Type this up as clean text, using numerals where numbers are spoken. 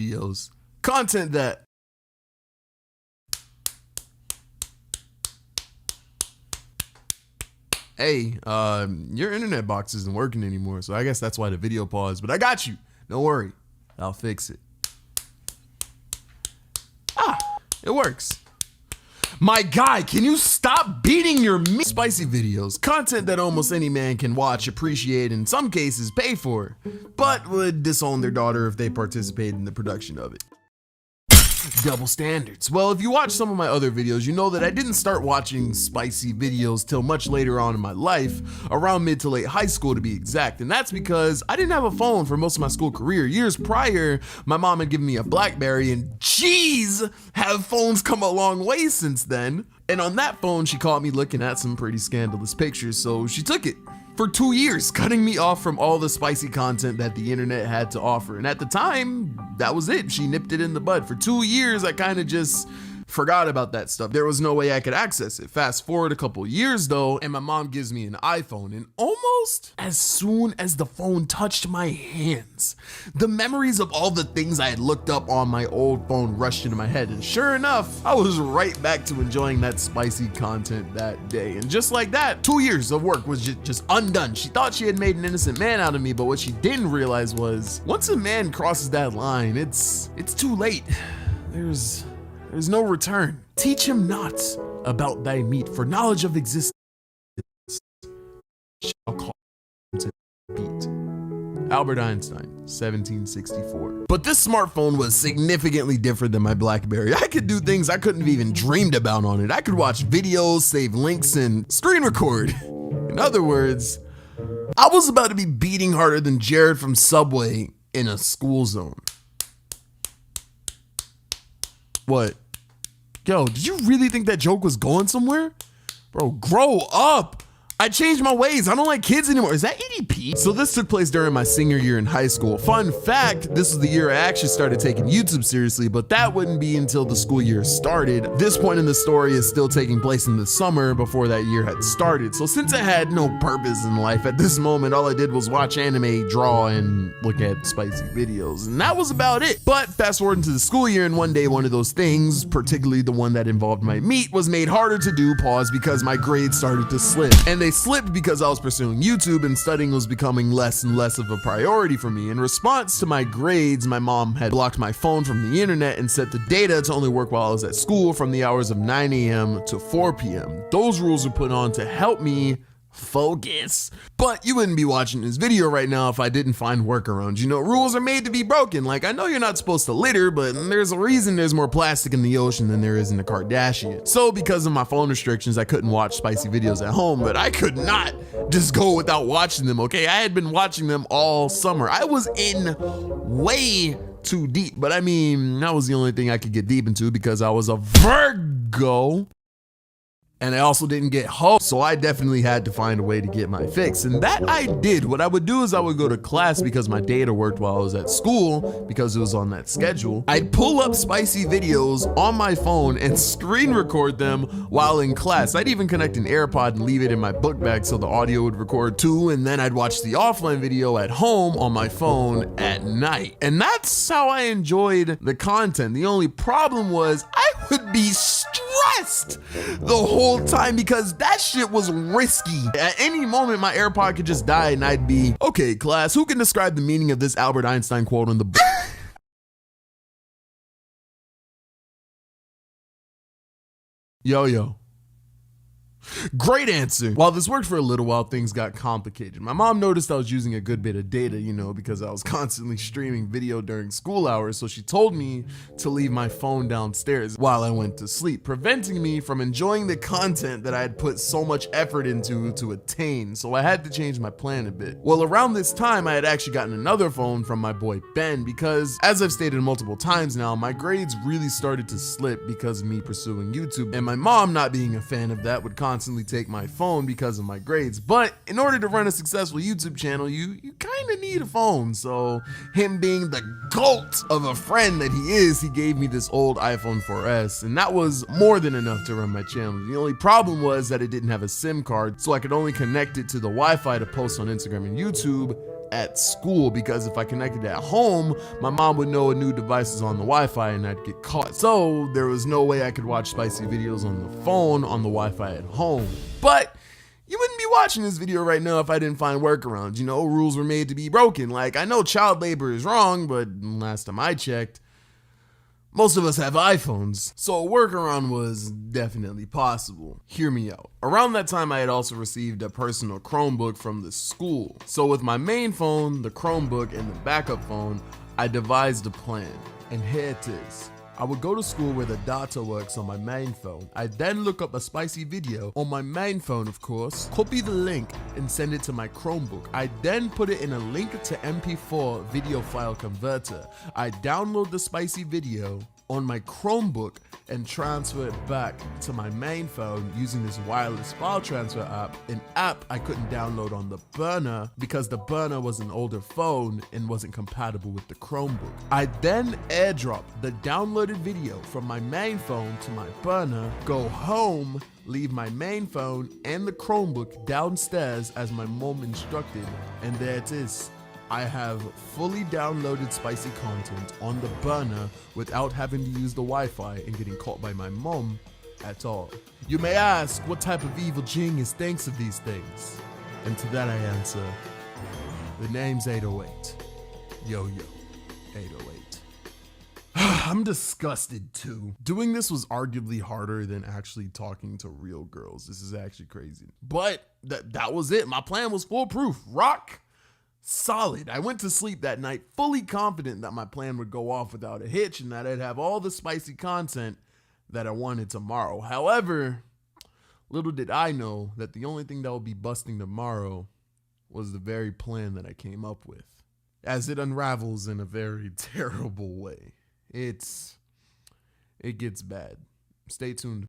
videos, content that hey, your internet box isn't working anymore, so I guess that's why the video paused, but I got you. Don't worry, I'll fix it. It works. My guy, can you stop beating your meat? Spicy videos, content that almost any man can watch, appreciate, in some cases pay for, but would disown their daughter if they participated in the production of it. Double standards. Well, if you watch some of my other videos, you know that I didn't start watching spicy videos till much later on in my life, around mid to late high school to be exact, and that's because I didn't have a phone for most of my school career. Years prior, my mom had given me a BlackBerry, and geez, have phones come a long way since then. And on that phone, she caught me looking at some pretty scandalous pictures, so she took it. For 2 years, cutting me off from all the spicy content that the internet had to offer. And at the time, that was it. She nipped it in the bud. For 2 years, I kind of just forgot about that stuff. There was no way I could access it. Fast forward a couple years though, and my mom gives me an iPhone, and almost as soon as the phone touched my hands, the memories of all the things I had looked up on my old phone rushed into my head, and sure enough, I was right back to enjoying that spicy content that day. And just like that, 2 years of work was just undone. She thought she had made an innocent man out of me, but what she didn't realize was, once a man crosses that line, it's too late. There's no return. Teach him not about thy meat, for knowledge of existence shall call him to beat. Albert Einstein, 1764. But this smartphone was significantly different than my BlackBerry. I could do things I couldn't have even dreamed about on it. I could watch videos, save links, and screen record. In other words, I was about to be beating harder than Jared from Subway in a school zone. What? Yo, did you really think that joke was going somewhere? Bro, grow up. I changed my ways. I don't like kids anymore. Is that EDP? So this took place during my senior year in high school. Fun fact, this was the year I actually started taking YouTube seriously, but that wouldn't be until the school year started. This point in the story is still taking place in the summer before that year had started. So since I had no purpose in life at this moment, all I did was watch anime, draw, and look at spicy videos. And that was about it. But fast forward into the school year, and one day one of those things, particularly the one that involved my meat, was made harder to do, pause, because my grades started to slip. And they slipped because I was pursuing YouTube and studying was becoming less and less of a priority for me. In response to my grades, my mom had blocked my phone from the internet and set the data to only work while I was at school from the hours of 9 a.m. to 4 p.m. Those rules were put on to help me focus. But you wouldn't be watching this video right now if I didn't find workarounds. You know, rules are made to be broken. Like, I know you're not supposed to litter, but there's a reason there's more plastic in the ocean than there is in the Kardashians. So because of my phone restrictions, I couldn't watch spicy videos at home, but I could not just go without watching them, okay? I had been watching them all summer. I was in way too deep, but I mean, that was the only thing I could get deep into because I was a Virgo. And I also didn't get home, so I definitely had to find a way to get my fix. And that I did. What I would do is I would go to class because my data worked while I was at school because it was on that schedule. I'd pull up spicy videos on my phone and screen record them while in class. I'd even connect an AirPod and leave it in my book bag so the audio would record too. And then I'd watch the offline video at home on my phone at night. And that's how I enjoyed the content. The only problem was I would be stressed the whole time because that shit was risky. At any moment, my AirPod could just die and I'd be, okay, class, who can describe the meaning of this Albert Einstein quote on the book? Yo. Great answer. While this worked for a little while, things got complicated. My mom noticed I was using a good bit of data, you know, because I was constantly streaming video during school hours, so she told me to leave my phone downstairs while I went to sleep, preventing me from enjoying the content that I had put so much effort into to attain, so I had to change my plan a bit. Well, around this time, I had actually gotten another phone from my boy Ben because, as I've stated multiple times now, my grades really started to slip because of me pursuing YouTube, and my mom, not being a fan of that, would constantly take my phone because of my grades. But in order to run a successful YouTube channel, you kind of need a phone. So him being the GOAT of a friend that he is, he gave me this old iPhone 4S, and that was more than enough to run my channel. The only problem was that it didn't have a SIM card, so I could only connect it to the Wi-Fi to post on Instagram and YouTube at school, because if I connected at home, my mom would know a new device is on the Wi-Fi and I'd get caught. So there was no way I could watch spicy videos on the phone on the Wi-Fi at home. But you wouldn't be watching this video right now if I didn't find workarounds. You know, rules were made to be broken. Like, I know child labor is wrong, but last time I checked, most of us have iPhones, so a workaround was definitely possible. Hear me out. Around that time, I had also received a personal Chromebook from the school. So with my main phone, the Chromebook, and the backup phone, I devised a plan. And here it is. I would go to school where the data works on my main phone. I'd then look up a spicy video on my main phone, of course, copy the link and send it to my Chromebook. I'd then put it in a link to MP4 video file converter. I'd download the spicy video on my Chromebook and transfer it back to my main phone using this wireless file transfer app, an app I couldn't download on the burner because the burner was an older phone and wasn't compatible with the Chromebook. I then airdrop the downloaded video from my main phone to my burner, go home, leave my main phone and the Chromebook downstairs as my mom instructed, and there it is. I have fully downloaded spicy content on the burner without having to use the Wi-Fi and getting caught by my mom at all. You may ask, what type of evil genius thinks of these things? And to that I answer, the name's 808. Yo, 808. I'm disgusted too. Doing this was arguably harder than actually talking to real girls. This is actually crazy. But that was it. My plan was foolproof. Rock solid. I went to sleep that night fully confident that my plan would go off without a hitch and that I'd have all the spicy content that I wanted tomorrow. However, little did I know that the only thing that would be busting tomorrow was the very plan that I came up with, as it unravels in a very terrible way. It gets bad. Stay tuned.